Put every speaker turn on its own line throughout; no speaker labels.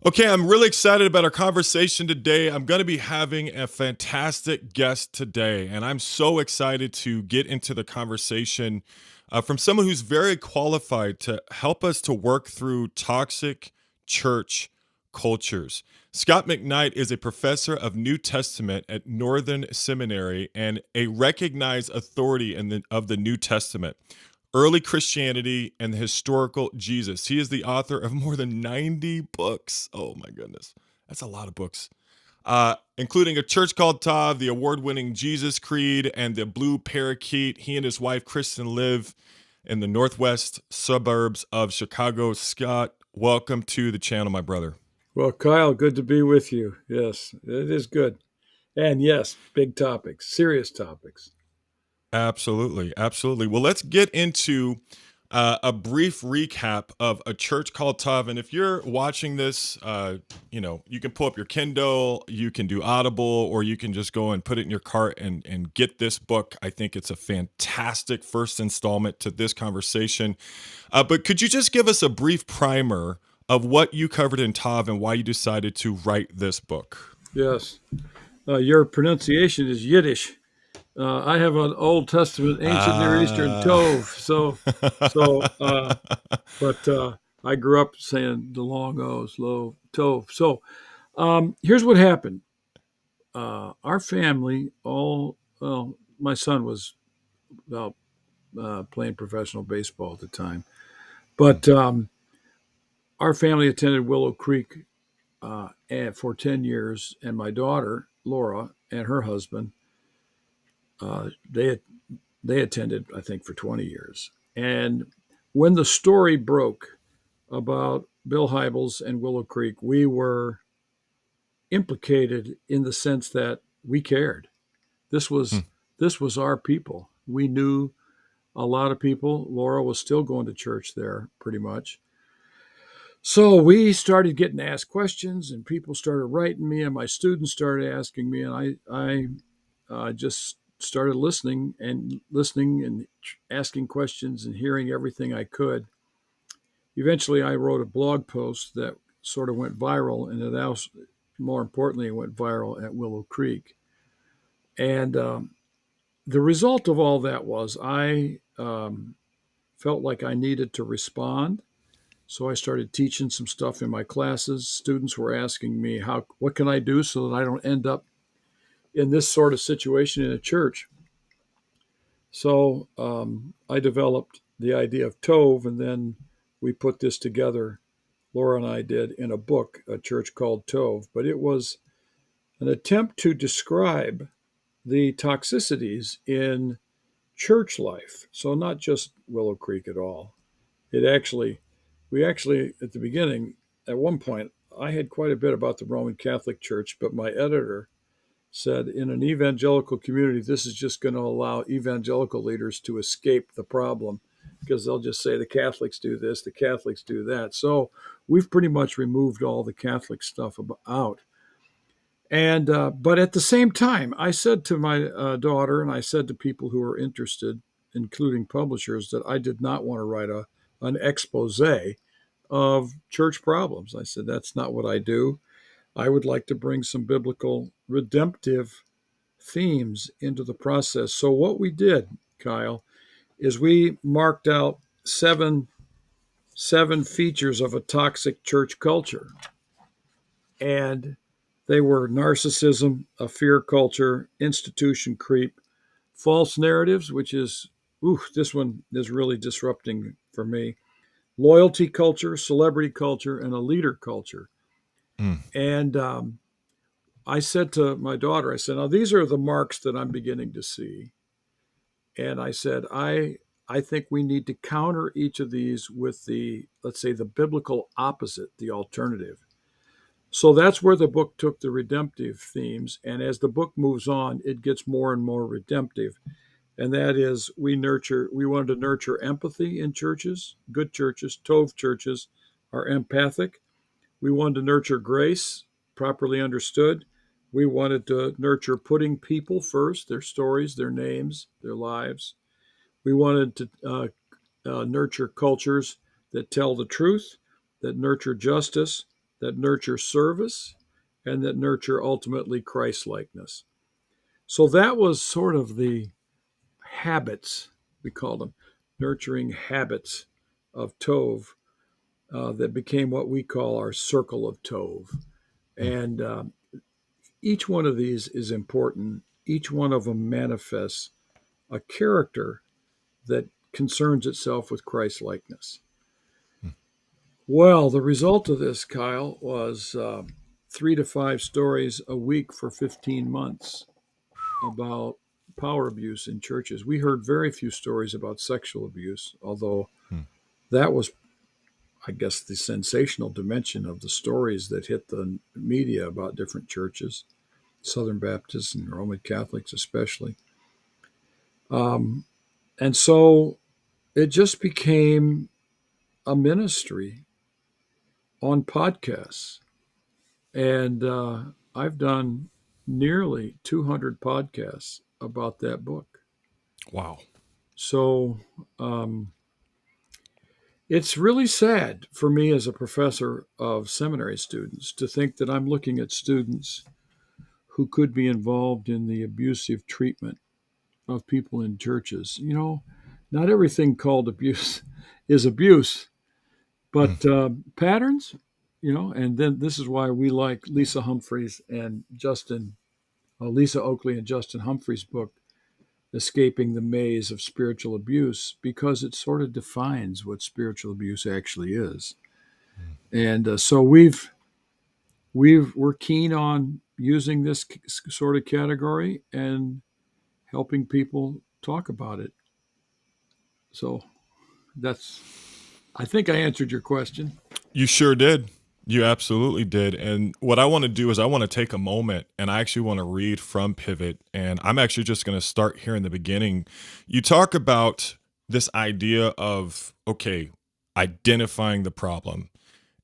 Okay, I'm really excited about our conversation today. I'm going to be having a fantastic guest today, and I'm so excited to get into the conversation from someone who's very qualified to help us to work through toxic church cultures. Scot McKnight is a professor of New Testament at Northern Seminary and a recognized authority of the New Testament, early Christianity, and the historical Jesus. He is the author of more than 90 books. Oh my goodness. That's a lot of books. Including A Church Called Tov, the award winning Jesus Creed, and The Blue Parakeet. He and his wife, Kristen, live in the northwest suburbs of Chicago. Scot, welcome to the channel, my brother.
Well, Kyle, good to be with you. Yes, it is good. And yes, big topics, serious topics.
Absolutely. Absolutely. Well, let's get into a brief recap of A Church Called Tov. And if you're watching this, you can pull up your Kindle, you can do Audible, or you can just go and put it in your cart and get this book. I think it's a fantastic first installment to this conversation. But could you just give us a brief primer of what you covered in Tov and why you decided to write this book?
Yes, your pronunciation is Yiddish. I have an Old Testament, ancient Near Eastern
Ah.
Tov. So, but I grew up saying the long O's, low Tov. So, here's what happened. Our family, well, my son was uh, playing professional baseball at the time, but our family attended Willow Creek and for 10 years, and my daughter Laura and her husband uh, they they attended, I think, for 20 years. And when the story broke about Bill Hybels and Willow Creek, we were implicated in the sense that we cared. This
Hmm.
was this was our people. We knew a lot of people. Laura was still going to church there, pretty much. So we started getting asked questions, and people started writing me, and my students started asking me, and I just started listening and asking questions and hearing everything I could. Eventually, I wrote a blog post that sort of went viral, and it also, more importantly, it went viral at Willow Creek. And the result of all that was I felt like I needed to respond. So I started teaching some stuff in my classes. Students were asking me, what can I do so that I don't end up in this sort of situation in a church? So I developed the idea of Tove, and then we put this together. Laura and I did in a book, A Church Called Tove, but it was an attempt to describe the toxicities in church life. So not just Willow Creek at all. It actually, we actually, at the beginning, at one point, I had quite a bit about the Roman Catholic Church, but my editor said in an evangelical community, this is just going to allow evangelical leaders to escape the problem because they'll just say the Catholics do this, the Catholics do that. So we've pretty much removed all the Catholic stuff out. And but at the same time, I said to my daughter, and I said to people who were interested, including publishers, that I did not want to write an expose of church problems. I said that's not what I do. I would like to bring some biblical redemptive themes into the process. So what we did, Kyle, is we marked out seven features of a toxic church culture, and they were narcissism, a fear culture, institution creep, false narratives, which is, this one is really disrupting for me, loyalty culture, celebrity culture, and a leader culture.
Hmm.
And I said to my daughter, I said, now these are the marks that I'm beginning to see. And I said, I think we need to counter each of these with the, let's say, the biblical opposite, the alternative. So that's where the book took the redemptive themes. And as the book moves on, it gets more and more redemptive. And that is, we wanted to nurture empathy in churches. Good churches, Tov churches, are empathic. We wanted to nurture grace, properly understood. We wanted to nurture putting people first, their stories, their names, their lives. We wanted to nurture cultures that tell the truth, that nurture justice, that nurture service, and that nurture ultimately Christ-likeness. So that was sort of the habits, we call them, nurturing habits of Tov that became what we call our circle of Tov.
Mm.
And each one of these is important. Each one of them manifests a character that concerns itself with Christ likeness.
Mm.
Well, the result of this, Kyle, was 3 to 5 stories a week for 15 months about power abuse in churches. We heard very few stories about sexual abuse, although
Mm.
that was, I guess, the sensational dimension of the stories that hit the media about different churches, Southern Baptists and Roman Catholics especially. And so it just became a ministry on podcasts. And I've done nearly 200 podcasts about that book.
Wow.
So it's really sad for me as a professor of seminary students to think that I'm looking at students who could be involved in the abusive treatment of people in churches. Not everything called abuse is abuse,
Mm.
but patterns, and then this is why we like Lisa Humphreys and Lisa Oakley and Justin Humphreys' book, Escaping the Maze of Spiritual Abuse, because it sort of defines what spiritual abuse actually is.
Mm.
And so we're keen on using this sort of category and helping people talk about it. So that's, I think I answered your question.
You sure did. You absolutely did. And what I want to do is I want to take a moment and I actually want to read from Pivot. And I'm actually just going to start here in the beginning. You talk about this idea of, okay, identifying the problem.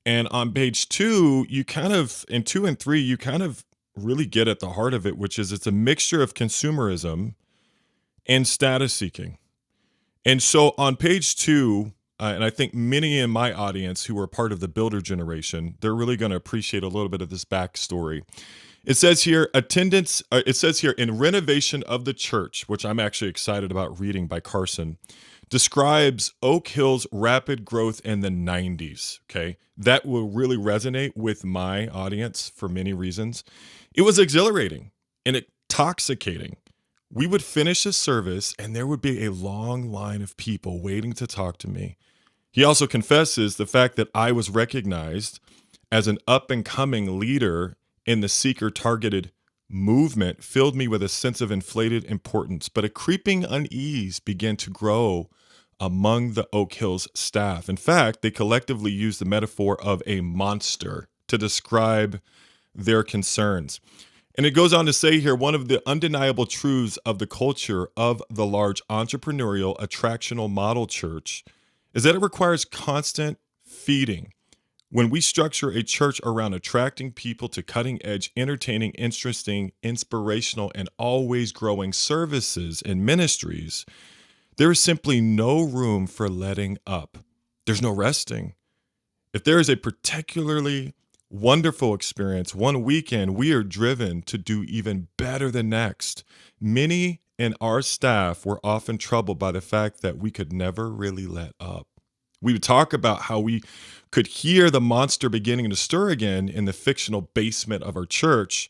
And on page 2, you kind of, in 2 and 3, you kind of really get at the heart of it, which is it's a mixture of consumerism and status seeking. And so on page 2, and I think many in my audience who are part of the builder generation, they're really going to appreciate a little bit of this backstory. It says here, it says here, in Renovation of the Church, which I'm actually excited about reading by Carson, describes Oak Hill's rapid growth in the 90s. Okay. That will really resonate with my audience for many reasons. It was exhilarating and intoxicating. We would finish a service and there would be a long line of people waiting to talk to me. He also confesses the fact that I was recognized as an up and coming leader in the seeker targeted movement filled me with a sense of inflated importance, but a creeping unease began to grow among the Oak Hills staff. In fact, they collectively used the metaphor of a monster to describe their concerns. And it goes on to say here, one of the undeniable truths of the culture of the large entrepreneurial attractional model church is that it requires constant feeding. When we structure a church around attracting people to cutting edge, entertaining, interesting, inspirational, and always growing services and ministries, there is simply no room for letting up. There's no resting. If there is a particularly wonderful experience one weekend, we are driven to do even better the next. Many in our staff were often troubled by the fact that we could never really let up. We would talk about how we could hear the monster beginning to stir again in the fictional basement of our church,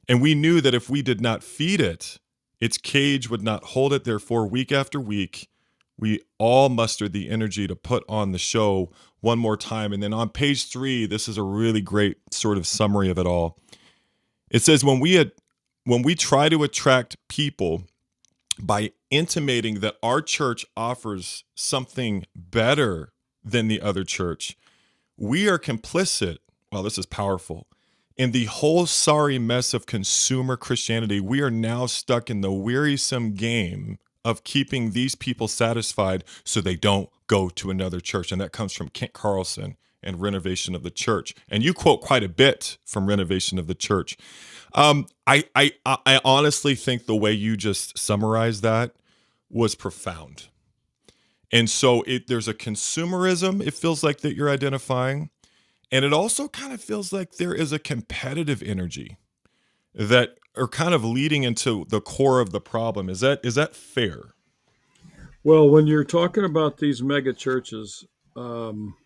and we knew that if we did not feed it, its cage would not hold it. Therefore, week after week, we all mustered the energy to put on the show one more time. And then on page 3, this is a really great sort of summary of it all. It says, when we try to attract people by intimating that our church offers something better than the other church, we are complicit. Well, this is powerful. In the whole sorry mess of consumer Christianity, we are now stuck in the wearisome game of keeping these people satisfied so they don't go to another church. And that comes from Kent Carlson and Renovation of the Church. And you quote quite a bit from Renovation of the Church. I honestly think the way you just summarized that was profound. And so there's a consumerism, it feels like, that you're identifying. And it also kind of feels like there is a competitive energy that are kind of leading into the core of the problem. Is that fair?
Well, when you're talking about these mega churches, um,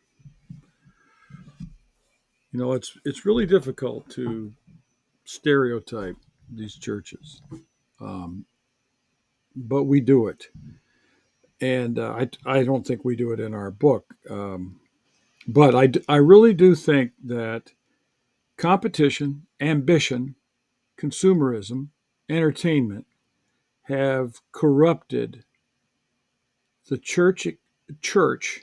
it's really difficult to stereotype these churches, um, but we do it, and I don't think we do it in our book, but I really do think that competition, ambition, consumerism, entertainment have corrupted the church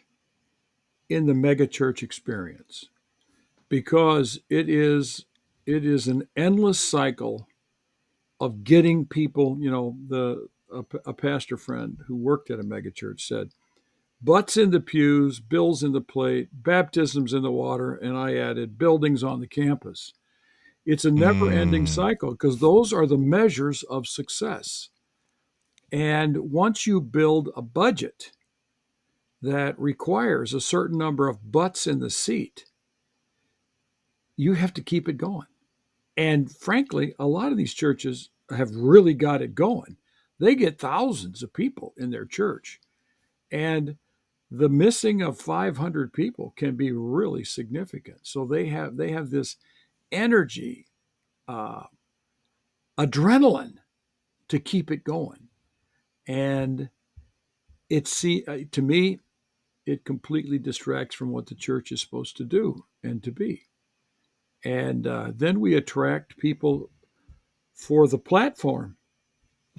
in the megachurch experience because it is an endless cycle of getting people. A pastor friend who worked at a megachurch said, "Butts in the pews, bills in the plate, baptisms in the water," and I added, "buildings on the campus." It's a never-ending
Mm,
cycle because those are the measures of success. And once you build a budget that requires a certain number of butts in the seat, you have to keep it going. And frankly, a lot of these churches have really got it going. They get thousands of people in their church. And the missing of 500 people can be really significant. So they have this energy, uh, adrenaline to keep it going. And to me, it completely distracts from what the church is supposed to do and to be. And then we attract people for the platform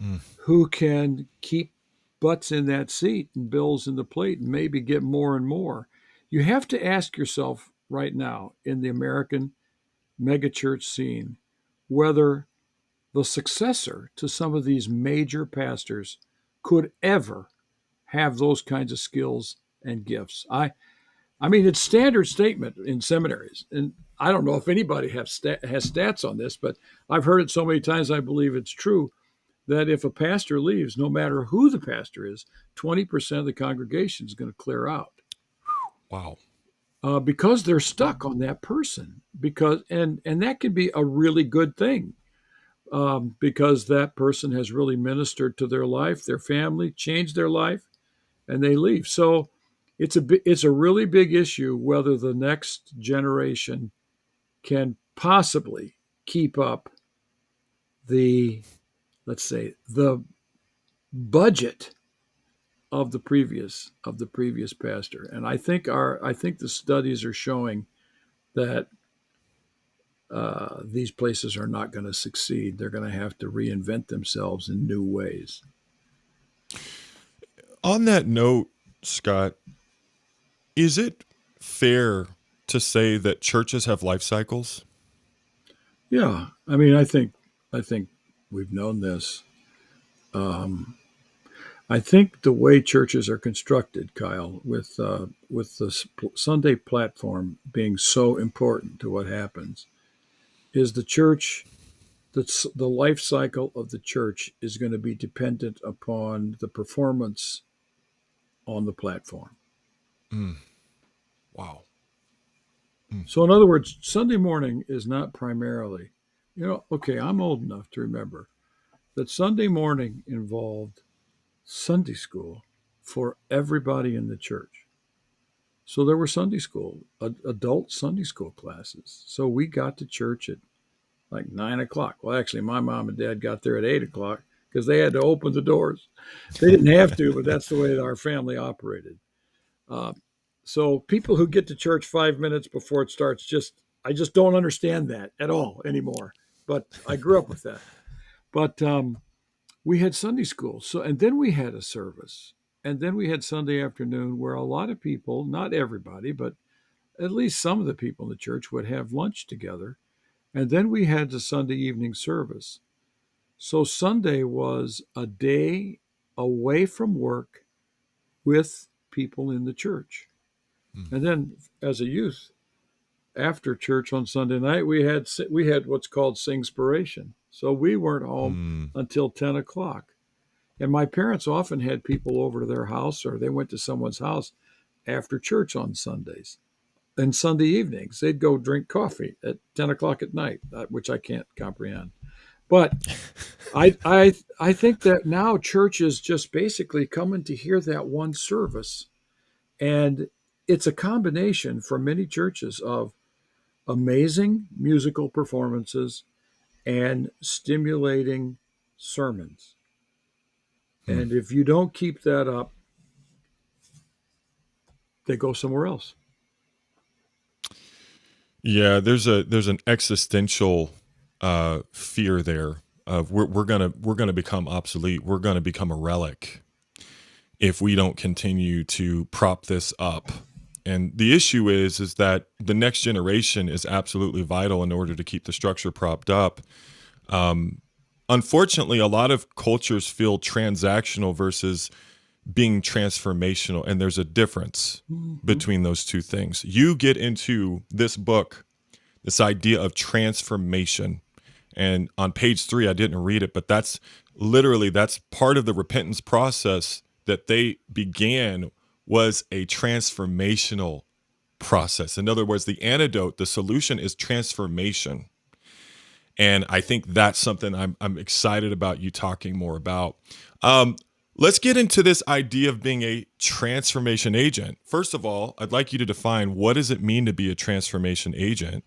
mm.
who can keep butts in that seat and bills in the plate and maybe get more and more. You have to ask yourself right now in the American megachurch scene whether the successor to some of these major pastors could ever have those kinds of skills and gifts. I mean, it's standard statement in seminaries, and I don't know if anybody has stats on this, but I've heard it so many times I believe it's true that if a pastor leaves, no matter who the pastor is, 20% of the congregation is going to clear out
Wow.
because they're stuck on that person. And that can be a really good thing because that person has really ministered to their life, their family, changed their life, and they leave. So it's a really big issue whether the next generation can possibly keep up the, let's say, the budget of the previous pastor. And I think the studies are showing that these places are not going to succeed. They're going to have to reinvent themselves in new ways.
On that note, Scott, is it fair to say that churches have life cycles?
Yeah, I mean, I think we've known this. Um, I think the way churches are constructed, Kyle, with the Sunday platform being so important to what happens, is the church. The life cycle of the church is going to be dependent upon the performance on the platform.
Mm, wow. Mm,
So, in other words, Sunday morning is not primarily, okay, I'm old enough to remember that Sunday morning involved Sunday school for everybody in the church. So there were Sunday school, adult Sunday school classes. So we got to church at like 9 o'clock. Well, actually, my mom and dad got there at 8 o'clock because they had to open the doors. They didn't have to, but that's the way that our family operated. Uh, so people who get to church 5 minutes before it starts, I just don't understand that at all anymore. But I grew up with that. But we had Sunday school. So, and then we had a service. And then we had Sunday afternoon where a lot of people, not everybody, but at least some of the people in the church would have lunch together. And then we had the Sunday evening service. So Sunday was a day away from work with people in the church.
mm,
And then as a youth, after church on Sunday night, we had what's called Singspiration. So we weren't home
mm.
until 10 o'clock. And my parents often had people over to their house or they went to someone's house after church on Sundays. and Sunday evenings. They'd go drink coffee at 10 o'clock at night, which I can't comprehend. But I think that now church is just basically coming to hear that one service. And it's a combination for many churches of amazing musical performances and stimulating sermons.
Hmm.
And if you don't keep that up, they go somewhere else.
Yeah, there's an existential fear there of we're gonna become obsolete. We're gonna become a relic if we don't continue to prop this up. And the issue is that the next generation is absolutely vital in order to keep the structure propped up. Um, Unfortunately, a lot of cultures feel transactional versus being transformational, and there's a difference
Mm-hmm.
between those two things. You get into this book, this idea of transformation, and on page 3, I didn't read it, but that's part of the repentance process that they began, was a transformational process. In other words, the antidote, the solution is transformation. And I think that's something I'm excited about you talking more about. Um, let's get into this idea of being a transformation agent. First of all, I'd like you to define, what does it mean to be a transformation agent?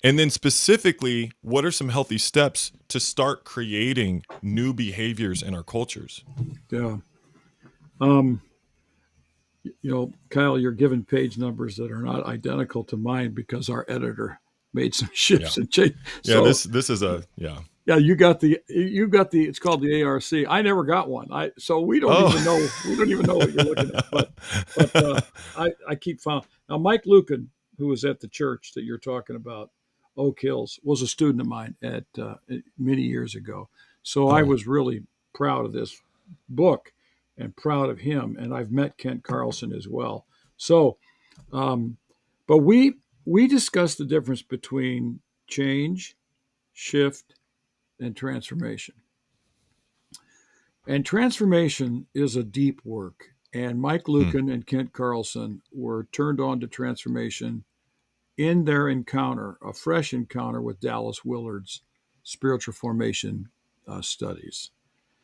And then specifically, what are some healthy steps to start creating new behaviors in our cultures?
Yeah. Um, Kyle, you're given page numbers that are not identical to mine because our editor made some
Yeah.
shifts and change.
Yeah,
So
this is a yeah.
yeah, you got the. It's called the ARC. I never got one. So we don't even know what you're looking at. But I keep found now. Mike Lucan, who was at the church that you're talking about, Oak Hills, was a student of mine at many years ago. So I
Oh.
was really proud of this book and proud of him. And I've met Kent Carlson as well. So, um, but we discussed the difference between change, shift, and transformation. And transformation is a deep work. And Mike
Hmm.
Lucan and Kent Carlson were turned on to transformation in their encounter, a fresh encounter with Dallas Willard's spiritual formation studies.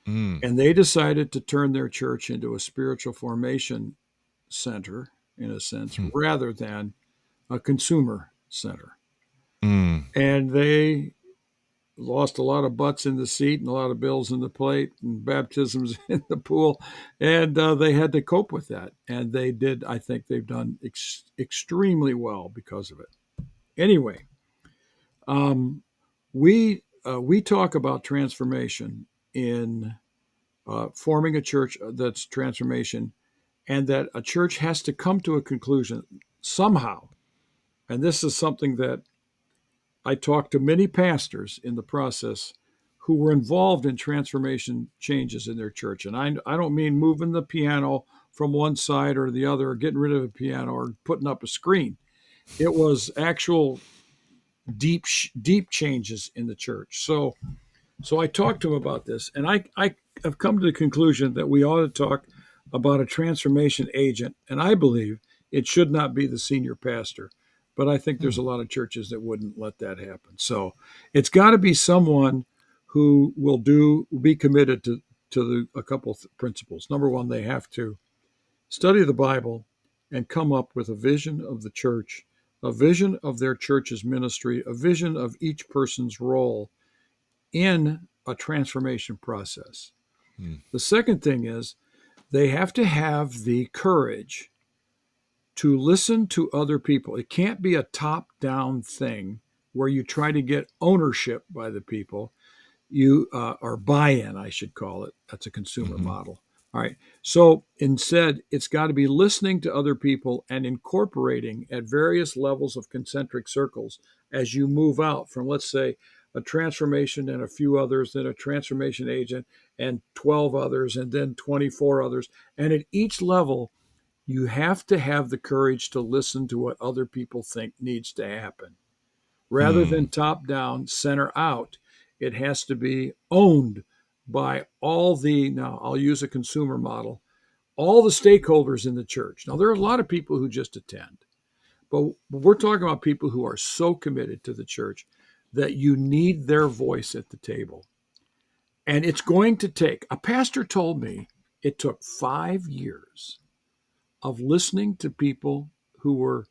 Mm.
And they decided to turn their church into a spiritual formation center, in a sense,
Hmm.
rather than a consumer center.
Mm.
And they lost a lot of butts in the seat and a lot of bills in the plate and baptisms in the pool, and they had to cope with that. And they did. I think they've done extremely well because of it. Anyway, um, we talk about transformation in forming a church that's transformation, and that a church has to come to a conclusion somehow. And this is something that I talked to many pastors in the process who were involved in transformation changes in their church. And I don't mean moving the piano from one side or the other, or getting rid of a piano, or putting up a screen. It was actual deep changes in the church. So I talked to him about this, and I have come to the conclusion that we ought to talk about a transformation agent. And I believe it should not be the senior pastor, but I think there's
Hmm.
a lot of churches that wouldn't let that happen. So it's got to be someone who be committed to a couple of principles. Number one, they have to study the Bible and come up with a vision of the church, a vision of their church's ministry, a vision of each person's role in a transformation process.
Hmm.
The second thing is they have to have the courage to listen to other people. It can't be a top down thing where you try to get ownership by the people. Or buy-in, I should call it. That's a consumer
Mm-hmm.
model. All right. So instead, it's got to be listening to other people and incorporating at various levels of concentric circles as you move out from, let's say, a transformation and a few others, then a transformation agent and 12 others, and then 24 others. And at each level, you have to have the courage to listen to what other people think needs to happen rather than
Hmm.
top down, center out. It has to be owned by now I'll use a consumer model, all the stakeholders in the church. Now, there are a lot of people who just attend, But we're talking about people who are so committed to the church that you need their voice at the table. And it's going to take, a pastor told me it took 5 years of listening to people who were,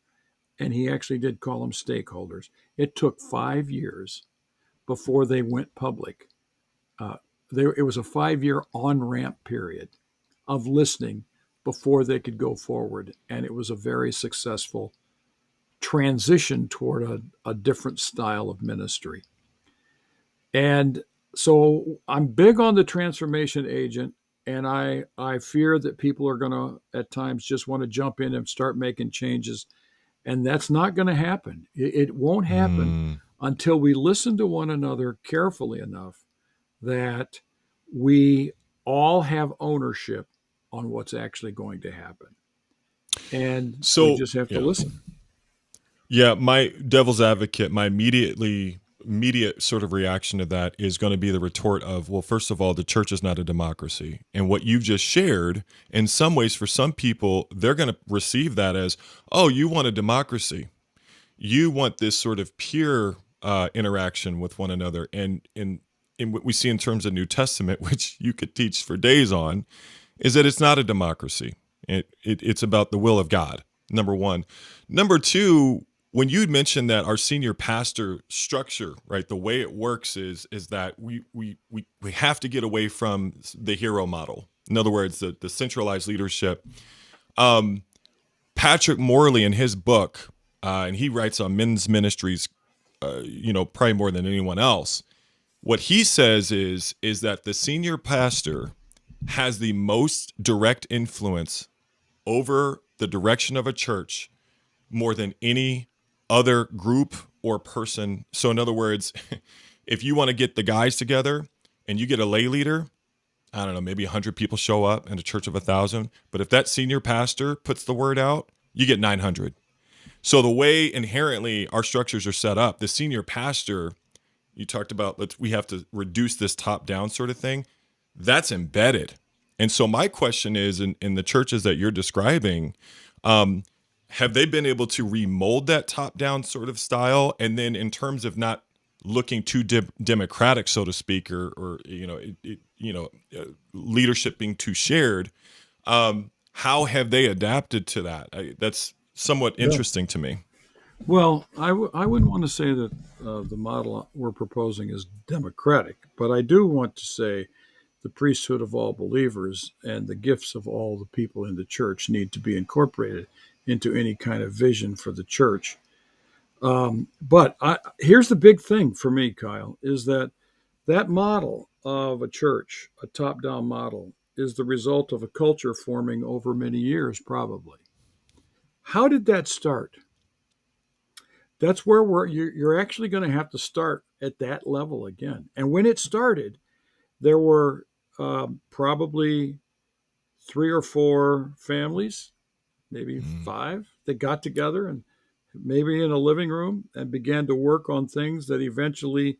and he actually did call them stakeholders. It took 5 years before they went public. Uh, it was a 5 year on ramp period of listening before they could go forward. And it was a very successful transition toward a different style of ministry. And so I'm big on the transformation agent. And I fear that people are going to, at times, just want to jump in and start making changes. And that's not going to happen. It won't happen
Mm.
until we listen to one another carefully enough that we all have ownership on what's actually going to happen. And we
So
just have to
yeah,
listen.
yeah. My devil's advocate, my immediate sort of reaction to that is going to be the retort of, well, first of all, the church is not a democracy, and what you've just shared, in some ways, for some people, they're going to receive that as, oh, you want a democracy, you want this sort of pure interaction with one another, and in what we see in terms of New Testament, which you could teach for days on, is that it's not a democracy. It's about the will of God. Number one. Number two, when you mentioned that our senior pastor structure, right, the way it works is that we have to get away from the hero model. In other words, the centralized leadership. Um, Patrick Morley in his book, and he writes on men's ministries, probably more than anyone else. What he says is that the senior pastor has the most direct influence over the direction of a church more than any other group or person. So, in other words, if you want to get the guys together and you get a lay leader, I don't know, maybe 100 people show up in a church of 1,000. But if that senior pastor puts the word out, you get 900. So, the way inherently our structures are set up, the senior pastor, you talked about, we have to reduce this top down sort of thing, that's embedded. And so my question is, in the churches that you're describing, um, have they been able to remold that top down sort of style? And then in terms of not looking too democratic, so to speak, or leadership being too shared, how have they adapted to that? That's somewhat
Yeah.
interesting to me.
Well, I wouldn't want to say that the model we're proposing is democratic, but I do want to say the priesthood of all believers and the gifts of all the people in the church need to be incorporated into any kind of vision for the church. But here's the big thing for me, Kyle, is that model of a church, a top-down model, is the result of a culture forming over many years, probably. How did that start? That's where you're actually going to have to start at that level again. And when it started, there were probably three or four families, maybe
Mm,
five, that got together and maybe in a living room and began to work on things that eventually,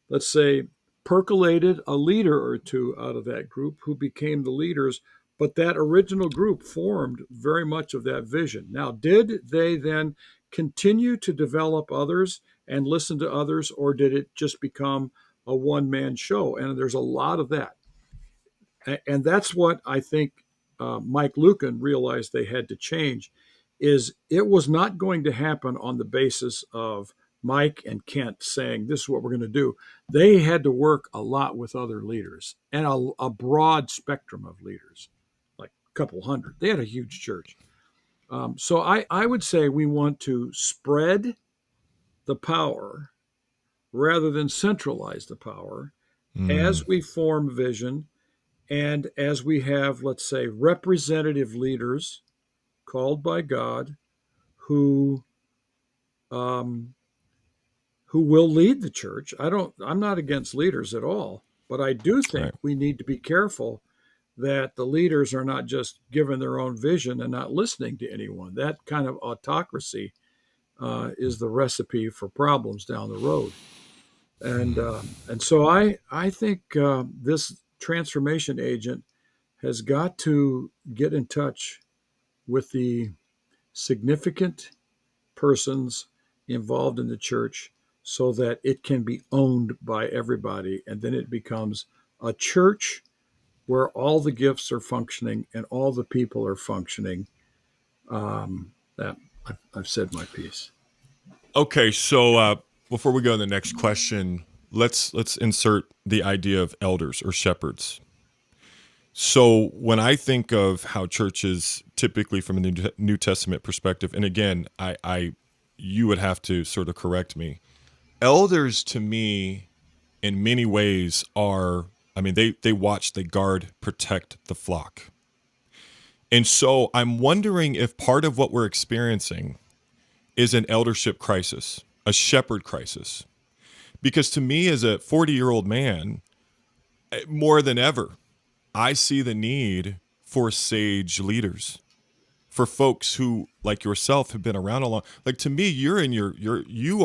let's say, percolated a leader or two out of that group who became the leaders. But that original group formed very much of that vision. Now, did they then continue to develop others and listen to others, or did it just become a one man show? And there's a lot of that. And that's what I think Mike Lucan realized they had to change is it was not going to happen on the basis of Mike and Kent saying this is what we're going to do. They had to work a lot with other leaders and a broad spectrum of leaders, like a couple hundred. They had a huge church. So I would say we want to spread the power rather than centralize the power
mm,
as we form vision and as we have, let's say, representative leaders called by God who um, who will lead the church. I'm not against leaders at all, but I do think
right.
we need to be careful that the leaders are not just given their own vision and not listening to anyone. That kind of autocracy is the recipe for problems down the road. And so I think this transformation agent has got to get in touch with the significant persons involved in the church so that it can be owned by everybody. And then it becomes a church where all the gifts are functioning and all the people are functioning. That I've said my piece.
Okay, so before we go to the next question, let's insert the idea of elders or shepherds. So when I think of how churches typically from a New Testament perspective, and again, I you would have to sort of correct me. Elders to me, in many ways, are I mean they watch, they guard, protect the flock. And so I'm wondering if part of what we're experiencing is an eldership crisis, a shepherd crisis. Because to me, as a 40-year-old man, more than ever, I see the need for sage leaders, for folks who, like yourself, have been around a long. Like to me, you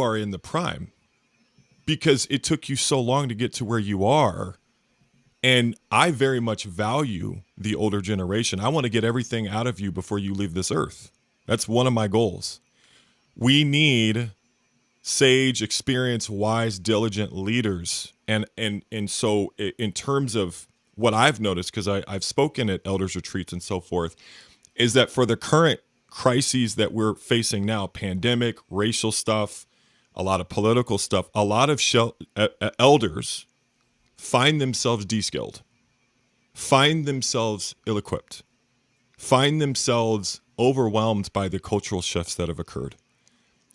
are in the prime because it took you so long to get to where you are. And I very much value the older generation. I want to get everything out of you before you leave this earth. That's one of my goals. We need sage, experienced, wise, diligent leaders. And so in terms of what I've noticed, because I've spoken at elders retreats and so forth, is that for the current crises that we're facing now, pandemic, racial stuff, a lot of political stuff, a lot of elders find themselves de-skilled, find themselves ill-equipped, find themselves overwhelmed by the cultural shifts that have occurred.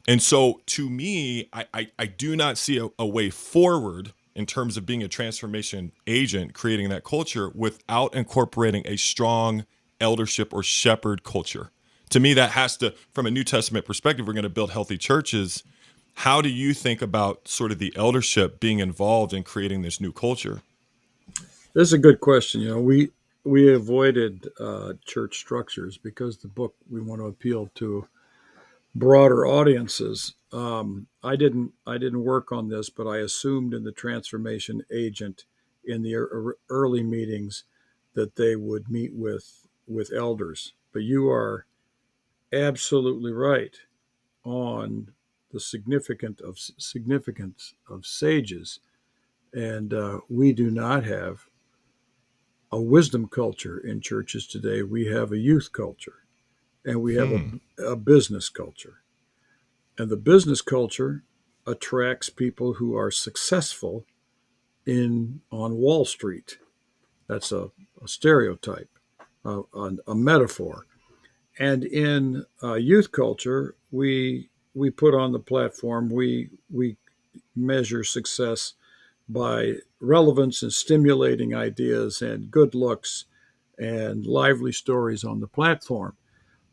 And so to me, I do not see a way forward in terms of being a transformation agent, creating that culture without incorporating a strong eldership or shepherd culture. To me, that has to, from a New Testament perspective, we're going to build healthy churches. How do you think about sort of the eldership being involved in creating this new culture?
This is a good question. We avoided church structures because the book we want to appeal to broader audiences. I didn't work on this, but I assumed in the transformation agent in the early meetings that they would meet with elders. But you are absolutely right on the significance of sages, and we do not have a wisdom culture in churches today. We have a youth culture, and we have
Hmm.
a business culture. And the business culture attracts people who are successful in on Wall Street. That's a stereotype, a metaphor. And in youth culture, we put on the platform. We measure success by relevance and stimulating ideas and good looks and lively stories on the platform.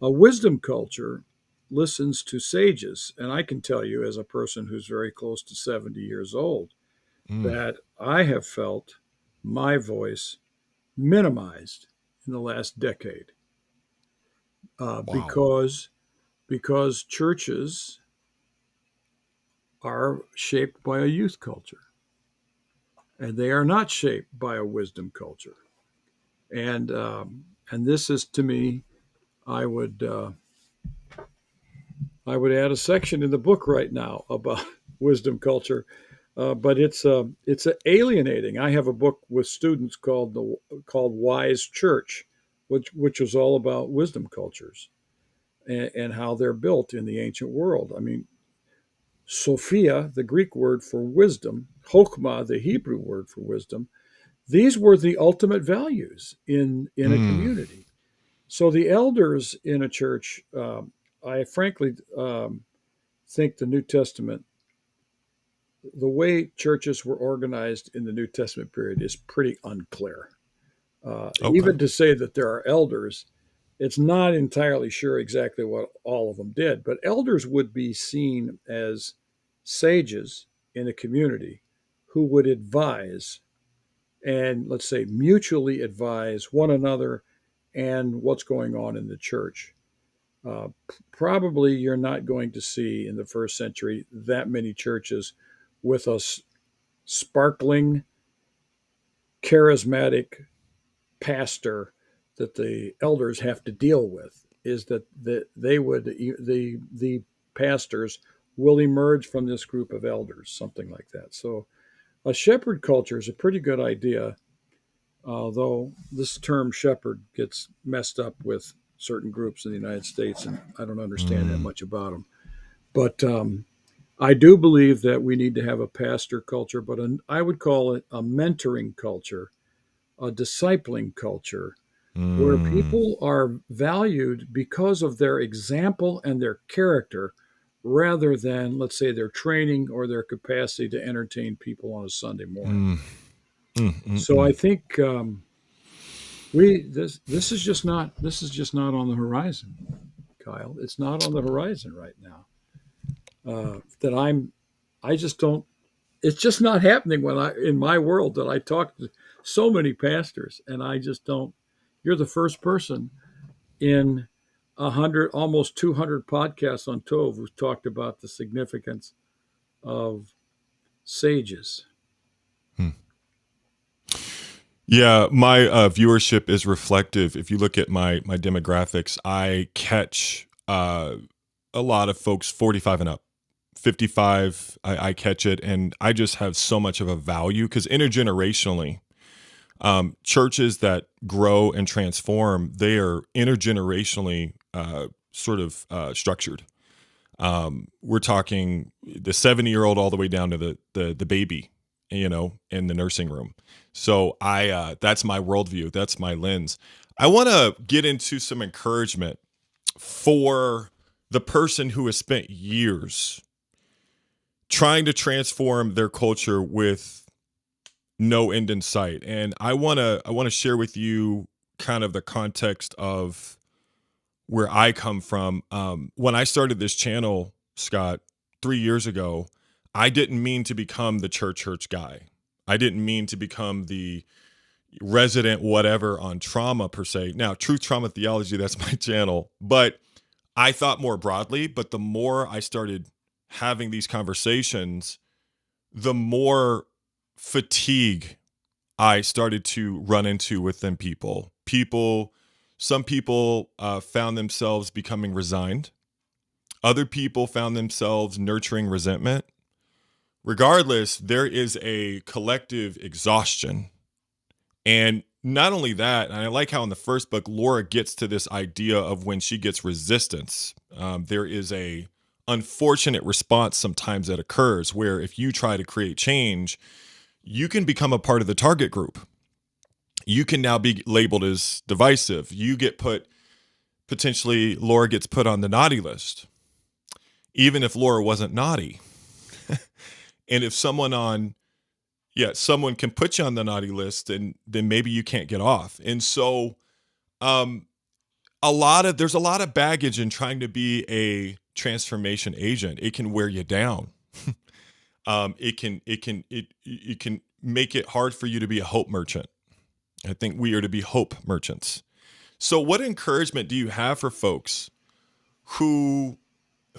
A wisdom culture listens to sages. And I can tell you, as a person who's very close to 70 years old,
Mm.
that I have felt my voice minimized in the last decade uh,
Wow.
because because churches are shaped by a youth culture and they are not shaped by a wisdom culture. And this is to me, I would I would add a section in the book right now about wisdom culture, but it's alienating. I have a book with students called Wise Church, which is all about wisdom cultures and how they're built in the ancient world. I mean, Sophia, the Greek word for wisdom, Chokmah, the Hebrew word for wisdom, these were the ultimate values in a
Mm.
community. So the elders in a church, I frankly think the New Testament, the way churches were organized in the New Testament period is pretty unclear.
Okay.
Even to say that there are elders, it's not entirely sure exactly what all of them did, but elders would be seen as sages in a community who would advise and, let's say, mutually advise one another and what's going on in the church. Uh, Probably you're not going to see in the first century that many churches with a sparkling, charismatic pastor that the elders have to deal with. Is that they would the pastors will emerge from this group of elders, something like that. So a shepherd culture is a pretty good idea, although this term shepherd gets messed up with certain groups in the United States, and I don't understand that
Mm,
much about them. But I do believe that we need to have a pastor culture, but I would call it a mentoring culture, a discipling culture, where
mm,
people are valued because of their example and their character rather than, let's say, their training or their capacity to entertain people on a Sunday morning.
mm, mm, mm,
So I
mm.
think this is just not on the horizon, Kyle. It's not on the horizon right now. That I just don't. It's just not happening when I in my world that I talk to so many pastors, and I just don't. You're the first person in 100, almost 200 podcasts on Tove who's talked about the significance of sages.
Hmm. Yeah, my viewership is reflective. If you look at my demographics, I catch a lot of folks 45 and up. 55, I catch it, and I just have so much of a value because intergenerationally, churches that grow and transform, they are intergenerationally sort of structured. We're talking the 70-year-old all the way down to the baby, in the nursing room. So I that's my worldview. That's my lens. I want to get into some encouragement for the person who has spent years trying to transform their culture with no end in sight. And I want to share with you kind of the context of where I come from. When I started this channel, Scott, 3 years ago, I didn't mean to become the church guy. I didn't mean to become the resident whatever on trauma per se. Now, Truth Trauma Theology, that's my channel. But I thought more broadly, but the more I started having these conversations, the more fatigue I started to run into within people. Some people found themselves becoming resigned. Other people found themselves nurturing resentment. Regardless, there is a collective exhaustion. And not only that, and I like how in the first book, Laura gets to this idea of when she gets resistance. There is a unfortunate response sometimes that occurs where if you try to create change, you can become a part of the target group. You can now be labeled as divisive. You get put, potentially, Laura gets put on the naughty list, even if Laura wasn't naughty. And if someone can put you on the naughty list, and then maybe you can't get off. And so, um, there's a lot of baggage in trying to be a transformation agent. It can wear you down. It can make it hard for you to be a hope merchant. I think we are to be hope merchants. So what encouragement do you have for folks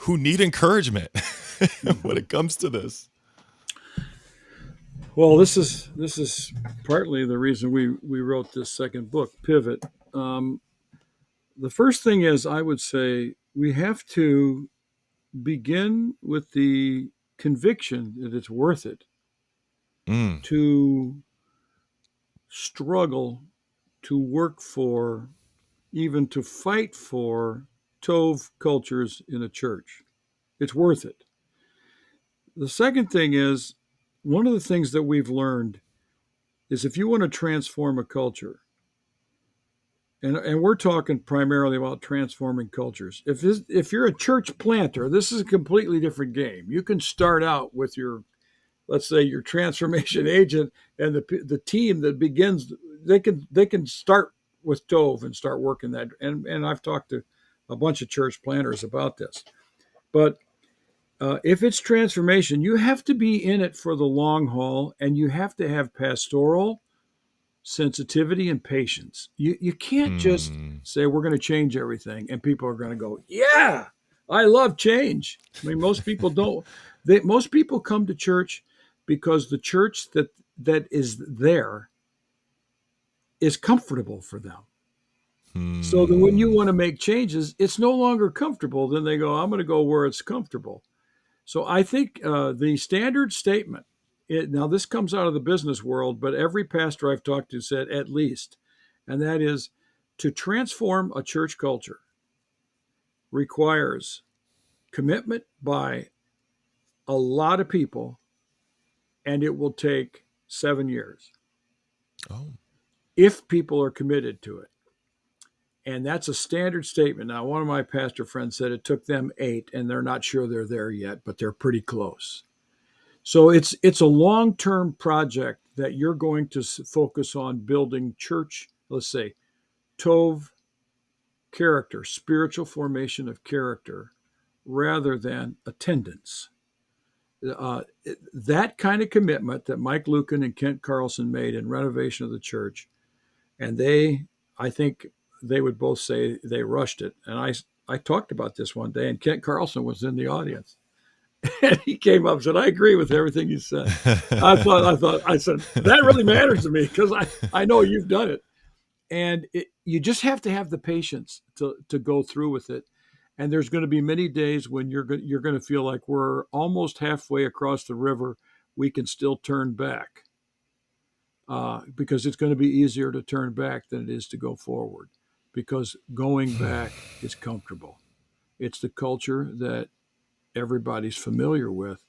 who need encouragement when it comes to this?
Well, this is partly the reason we wrote this second book, Pivot. Um, the first thing is, I would say we have to begin with the conviction that it's worth it
Mm,
to struggle, to work for, even to fight for Tov cultures in a church. It's worth it. The second thing is, one of the things that we've learned is if you want to transform a culture, and we're talking primarily about transforming cultures. If you're a church planter, this is a completely different game. You can start out with your, let's say, your transformation agent, and the team that begins. They can start with Tove and start working that. And I've talked to a bunch of church planters about this. But if it's transformation, you have to be in it for the long haul, and you have to have pastoral sensitivity and patience. You can't just
mm,
say we're going to change everything and people are going to go, yeah, I love change. I mean, most people don't. Most people come to church because the church that is there is comfortable for them. So that when you
Hmm.
want to make changes, it's no longer comfortable. Then they go, I'm going to go where it's comfortable. So I think the standard statement, now this comes out of the business world, but every pastor I've talked to said at least, and that is to transform a church culture requires commitment by a lot of people, and it will take 7 years
Oh.
if people are committed to it. And that's a standard statement. Now, one of my pastor friends said it took them 8, and they're not sure they're there yet, but they're pretty close. So it's a long-term project that you're going to focus on building church, let's say, Tov character, spiritual formation of character, rather than attendance. Uh, that kind of commitment that Mike Lucan and Kent Carlson made in renovation of the church, and I think they would both say they rushed it. And I talked about this one day, and Kent Carlson was in the audience. And he came up and said, I agree with everything you said. I said, that really matters to me because I know you've done it. And you just have to have the patience to go through with it. And there's going to be many days when you're going to feel like we're almost halfway across the river. We can still turn back because it's going to be easier to turn back than it is to go forward because going back is comfortable. It's the culture that everybody's familiar with,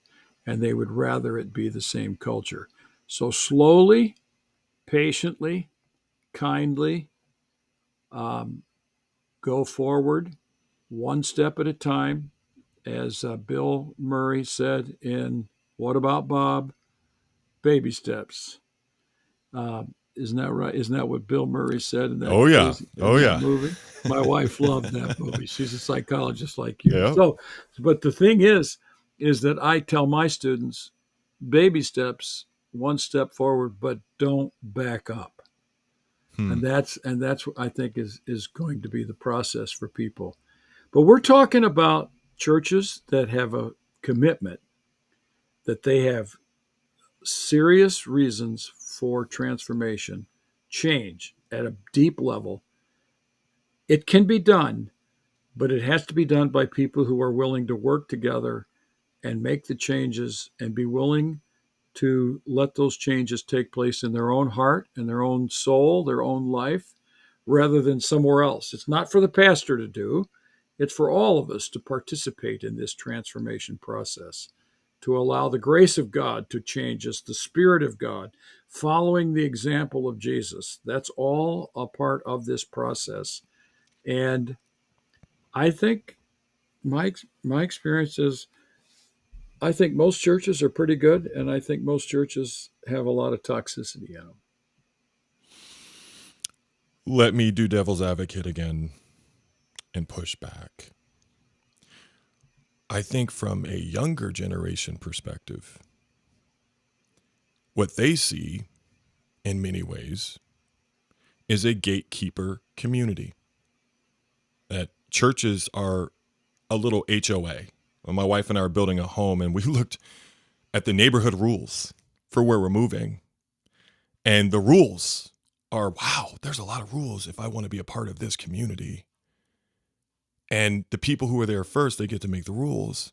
and they would rather it be the same culture. So slowly, patiently, kindly, um, go forward one step at a time. As Bill Murray said in What About Bob? Baby steps. Isn't that right? Isn't that what Bill Murray said in that
Oh yeah.
crazy
Oh
in that
yeah.
movie? My wife loved that movie. She's a psychologist like you.
Yep.
So, but the thing is that I tell my students, baby steps, one step forward, but don't back up.
Hmm.
And that's what I think is going to be the process for people. But we're talking about churches that have a commitment that they have serious reasons for transformation, change at a deep level. It can be done, but it has to be done by people who are willing to work together and make the changes and be willing to let those changes take place in their own heart and their own soul, their own life, rather than somewhere else. It's not for the pastor to do, it's for all of us to participate in this transformation process, to allow the grace of God to change us, the Spirit of God, following the example of Jesus. That's all a part of this process. And I think my experience is I think most churches are pretty good, and I think most churches have a lot of toxicity in them.
Let me do devil's advocate again and push back. I think from a younger generation perspective, what they see in many ways is a gatekeeper community. That churches are a little HOA. Well, my wife and I are building a home, and we looked at the neighborhood rules for where we're moving. And the rules are, wow, there's a lot of rules if I want to be a part of this community. And the people who are there first, they get to make the rules.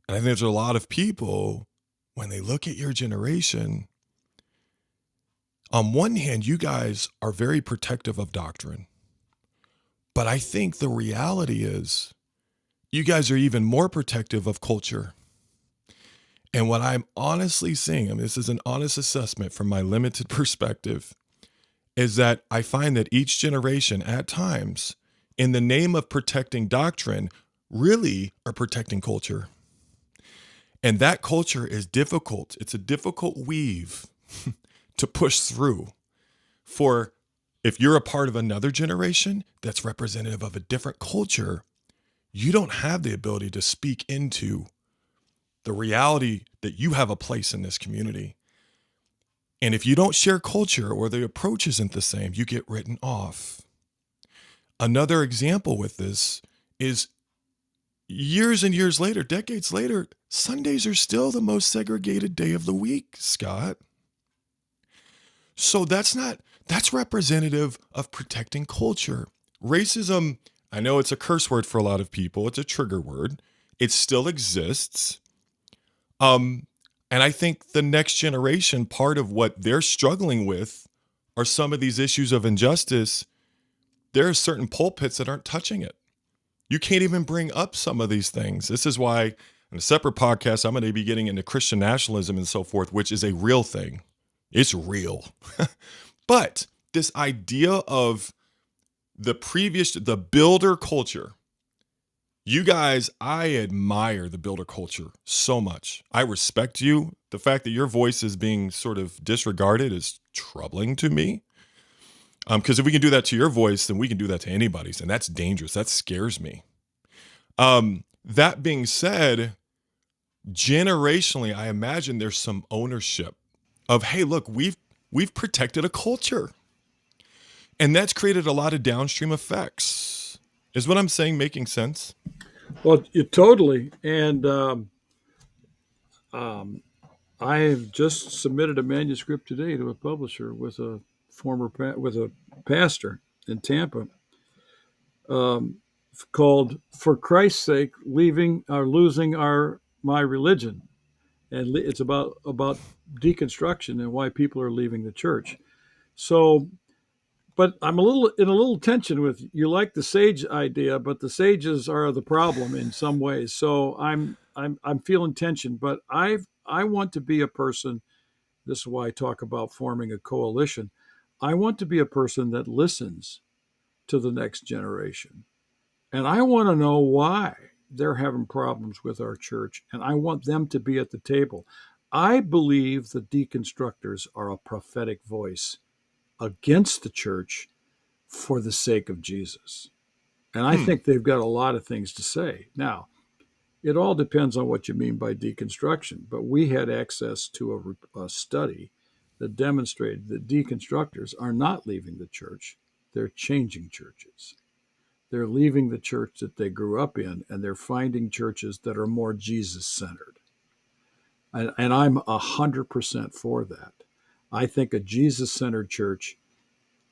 And I think there's a lot of people, when they look at your generation, on one hand, you guys are very protective of doctrine. But I think the reality is you guys are even more protective of culture. And what I'm honestly seeing, I mean, this is an honest assessment from my limited perspective, is that I find that each generation at times, in the name of protecting doctrine, really are protecting culture. And that culture is difficult. It's a difficult weave to push through for if you're a part of another generation that's representative of a different culture, you don't have the ability to speak into the reality that you have a place in this community. And if you don't share culture or the approach isn't the same, you get written off. Another example with this is years and years later, decades later, Sundays are still the most segregated day of the week, Scott. So that's representative of protecting culture. racism, I know it's a curse word for a lot of people. It's a trigger word. It still exists. Um, and I think the next generation, part of what they're struggling with are some of these issues of injustice. There are certain pulpits that aren't touching it. You can't even bring up some of these things. This is why in a separate podcast, I'm going to be getting into Christian nationalism and so forth, which is a real thing. It's real. But this idea of the builder culture, you guys, I admire the builder culture so much. I respect you. The fact that your voice is being sort of disregarded is troubling to me. Because if we can do that to your voice, then we can do that to anybody's, and that's dangerous. That scares me. That being said, generationally, I imagine there's some ownership of, hey, look, we've protected a culture, and that's created a lot of downstream effects. Is what I'm saying making sense?
Well, totally. And I've just submitted a manuscript today to a publisher with a with a pastor in Tampa, um, called "For Christ's Sake, Leaving or Losing My Religion," and it's about deconstruction and why people are leaving the church. So, but I'm in a little tension with you. Like the sage idea, but the sages are the problem in some ways. So I'm feeling tension, but I want to be a person. This is why I talk about forming a coalition. I want to be a person that listens to the next generation. And I want to know why they're having problems with our church. And I want them to be at the table. I believe the deconstructors are a prophetic voice against the church for the sake of Jesus. And I think they've got a lot of things to say. Now, it all depends on what you mean by deconstruction, but we had access to a study that demonstrated that deconstructors are not leaving the church, they're changing churches. They're leaving the church that they grew up in, and they're finding churches that are more Jesus-centered. And I'm 100% for that. I think a Jesus-centered church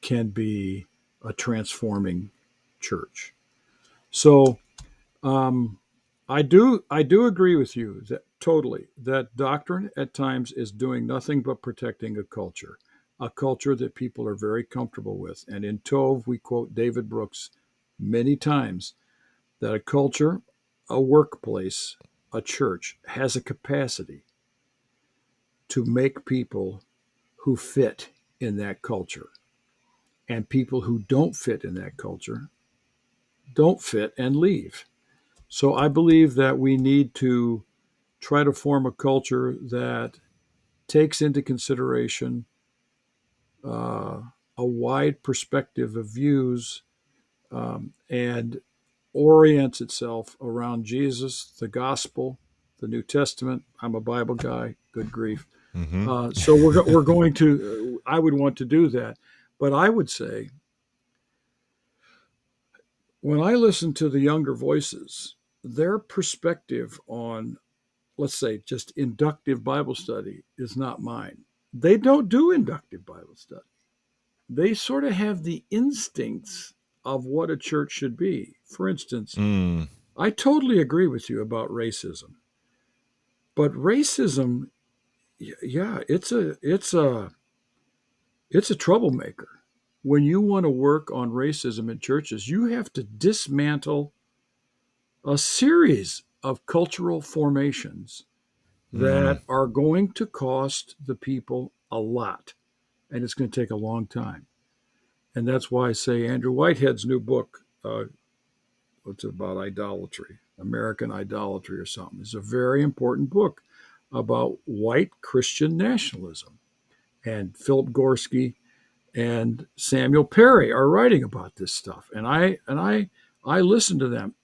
can be a transforming church. So I do agree with you that totally that doctrine at times is doing nothing but protecting a culture that people are very comfortable with. And in Tov, we quote David Brooks many times that a culture, a workplace, a church has a capacity to make people who fit in that culture, and people who don't fit in that culture don't fit and leave. So I believe that we need to try to form a culture that takes into consideration uh, a wide perspective of views, and orients itself around Jesus, the gospel, the New Testament. I'm a Bible guy, good grief.
Mm-hmm.
So we're going to, I would want to do that. But I would say, when I listen to the younger voices, their perspective on, let's say, just inductive Bible study is not mine. They don't do inductive Bible study. They sort of have the instincts of what a church should be. For instance,
Mm.
I totally agree with you about racism. But racism, yeah, it's a troublemaker. When you want to work on racism in churches, you have to dismantle a series of cultural formations
Mm.
that are going to cost the people a lot, and it's going to take a long time. And that's why I say Andrew Whitehead's new book, what's it about idolatry, American idolatry or something, is a very important book about white Christian nationalism. And Philip Gorski and Samuel Perry are writing about this stuff, and I listen to them.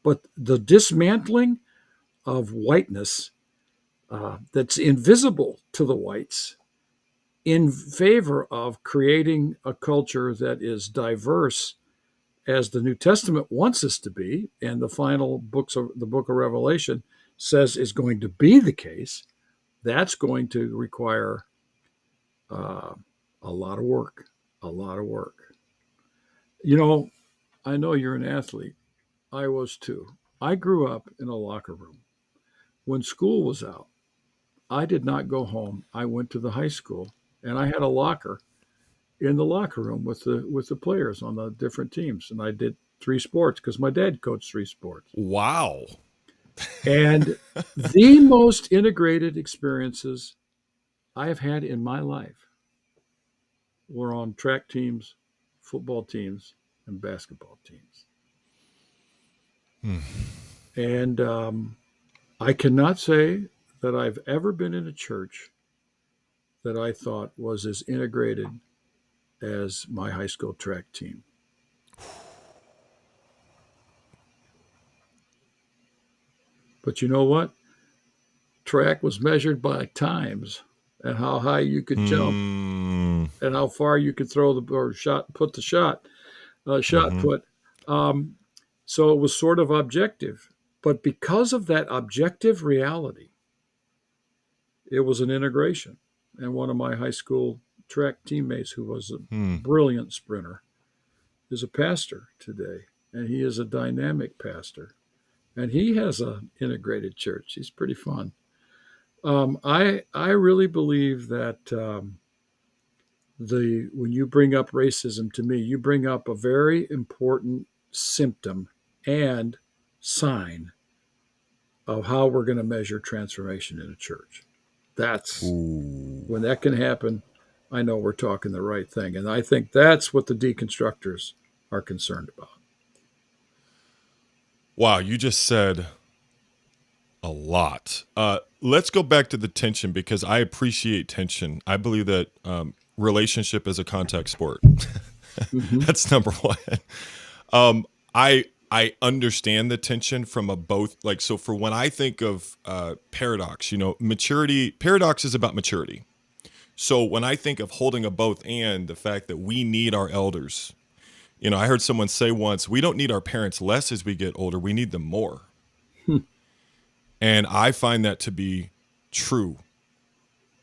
But the dismantling of whiteness, that's invisible to the whites, in favor of creating a culture that is diverse, as the New Testament wants us to be, and the final books of the book of Revelation says is going to be the case. That's going to require uh, a lot of work, a lot of work. You know, I know you're an athlete. I was too. I grew up in a locker room. When school was out, I did not go home. I went to the high school and I had a locker in the locker room with the players on the different teams. And I did three sports because my dad coached three sports.
Wow.
And the most integrated experiences I have had in my life were on track teams, football teams, and basketball teams.
Hmm.
And I cannot say that I've ever been in a church that I thought was as integrated as my high school track team. But you know what? Track was measured by times and how high you could jump
Hmm.
and how far you could throw the or shot, put the shot
Mm-hmm.
put. Um, so it was sort of objective. But because of that objective reality, it was an integration. And one of my high school track teammates, who was a
Hmm.
brilliant sprinter, is a pastor today. And he is a dynamic pastor. And he has an integrated church. He's pretty fun. I really believe that the when you bring up racism to me, you bring up a very important symptom and sign of how we're going to measure transformation in a church. That's
Ooh.
when that can happen. I know we're talking the right thing, and I think that's what the deconstructors are concerned about.
Wow, you just said a lot. Let's go back to the tension because I appreciate tension. I believe that relationship is a contact sport.
Mm-hmm.
That's number one. I understand the tension from a both like so for when I think of paradox, maturity. Paradox is about maturity. So when I think of holding a both and the fact that we need our elders, I heard someone say once, we don't need our parents less as we get older, we need them more. And I find that to be true.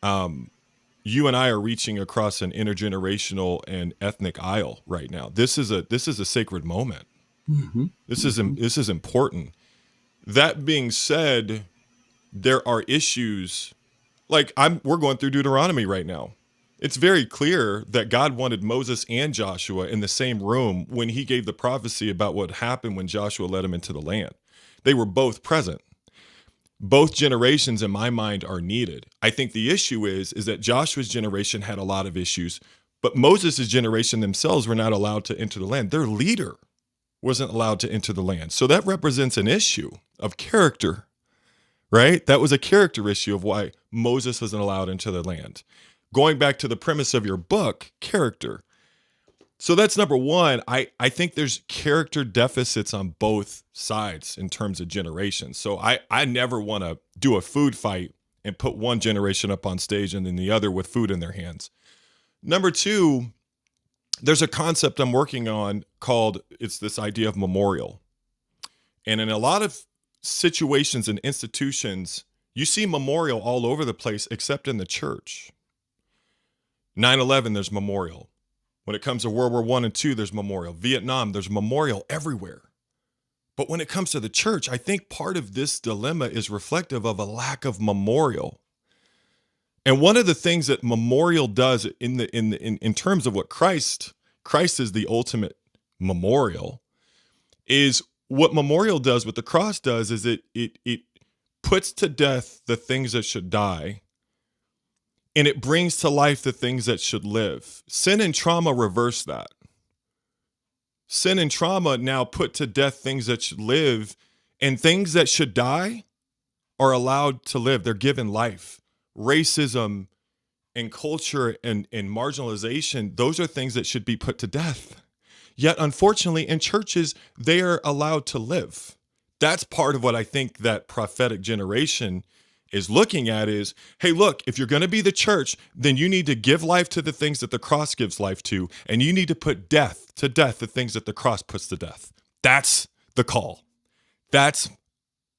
You and I are reaching across an intergenerational and ethnic aisle right now. This is a sacred moment.
Mm-hmm. Mm-hmm.
This is important. That being said, there are issues like we're going through Deuteronomy right now. It's very clear that God wanted Moses and Joshua in the same room when he gave the prophecy about what happened when Joshua led them into the land. They were both present. Both generations in my mind are needed. I think the issue is that Joshua's generation had a lot of issues, but Moses' generation themselves were not allowed to enter the land. Their leader wasn't allowed to enter the land. So that represents an issue of character, right? That was a character issue of why Moses wasn't allowed into the land. Going back to the premise of your book, character. So that's number one. I think there's character deficits on both sides in terms of generations. So I never want to do a food fight and put one generation up on stage and then the other with food in their hands. Number two, there's a concept I'm working on called, it's this idea of memorial. And in a lot of situations and institutions, you see memorial all over the place except in the church. 9/11, there's memorial. When it comes to World War I and II, there's memorial. Vietnam, there's memorial everywhere. But when it comes to the church, I think part of this dilemma is reflective of a lack of memorial. And one of the things that memorial does in terms of what Christ is the ultimate memorial, is what memorial does, what the cross does, is it puts to death the things that should die, and it brings to life the things that should live. Sin and trauma reverse that. Sin and trauma now put to death things that should live, and things that should die are allowed to live. They're given life. Racism and culture and marginalization, those are things that should be put to death. Yet, unfortunately, in churches, they are allowed to live. That's part of what I think that prophetic generation is looking at is, hey, look, if you're going to be the church, then you need to give life to the things that the cross gives life to, and you need to put death to death the things that the cross puts to death. That's the call. That's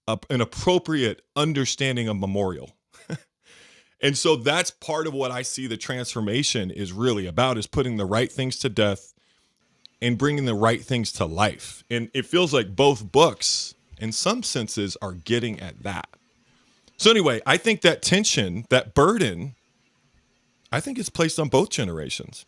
an appropriate understanding of memorial. And so that's part of what I see the transformation is really about, is putting the right things to death and bringing the right things to life. And it feels like both books, in some senses, are getting at that. So anyway, I think that tension, that burden, I think it's placed on both generations.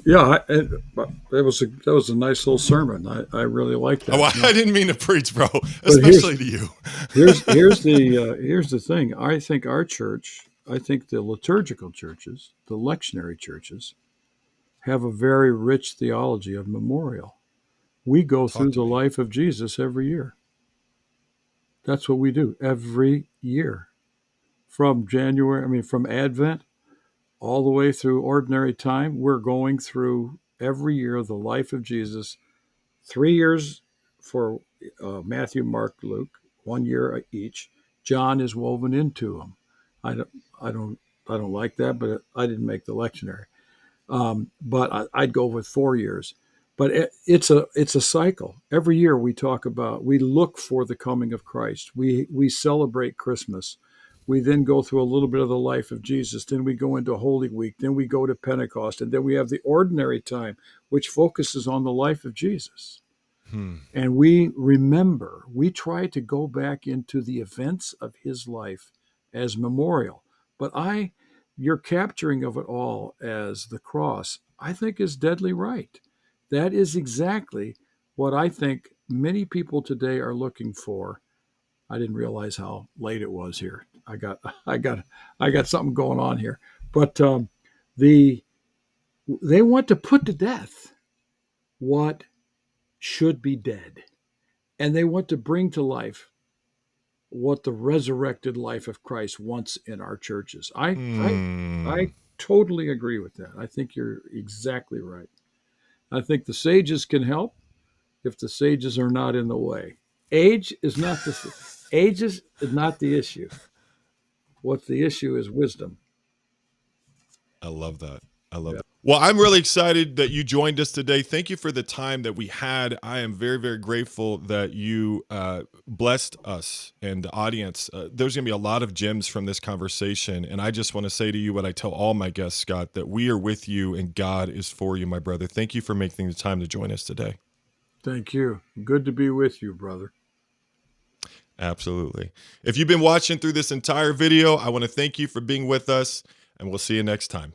Yeah, that was a nice little sermon. I really like
Oh,
that.
well, I didn't mean to preach, bro,
But
especially to you.
here's the thing. I think our church, I think the liturgical churches, the lectionary churches, have a very rich theology of memorial. We go
Talk
through
to
the
me.
life of Jesus every year. That's what we do every year, from January. I mean, from Advent all the way through ordinary time. We're going through every year the life of Jesus. 3 years for Matthew, Mark, Luke, 1 year each. John is woven into them. I don't, I don't, I don't like that, but I didn't make the lectionary. But I'd go with 4 years. But it's a cycle. Every year we look for the coming of Christ. We celebrate Christmas. We then go through a little bit of the life of Jesus. Then we go into Holy Week. Then we go to Pentecost, and then we have the ordinary time, which focuses on the life of Jesus.
Hmm.
And we try to go back into the events of his life as memorial. But your capturing of it all as the cross, I think is deadly right. That is exactly what I think many people today are looking for. I didn't realize how late it was here. I got something going on here. But the they want to put to death what should be dead. And they want to bring to life what the resurrected life of Christ wants in our churches. I
Hmm.
totally agree with that. I think you're exactly right. I think the sages can help if the sages are not in the way. Age is not the age is not the issue. What the issue is wisdom.
I love that. I love
Yeah.
that. Well, I'm really excited that you joined us today. Thank you for the time that we had. I am very, very grateful that you blessed us and the audience. There's going to be a lot of gems from this conversation. And I just want to say to you what I tell all my guests, Scott, that we are with you and God is for you, my brother. Thank you for making the time to join us today.
Thank you. Good to be with you, brother.
Absolutely. If you've been watching through this entire video, I want to thank you for being with us, and we'll see you next time.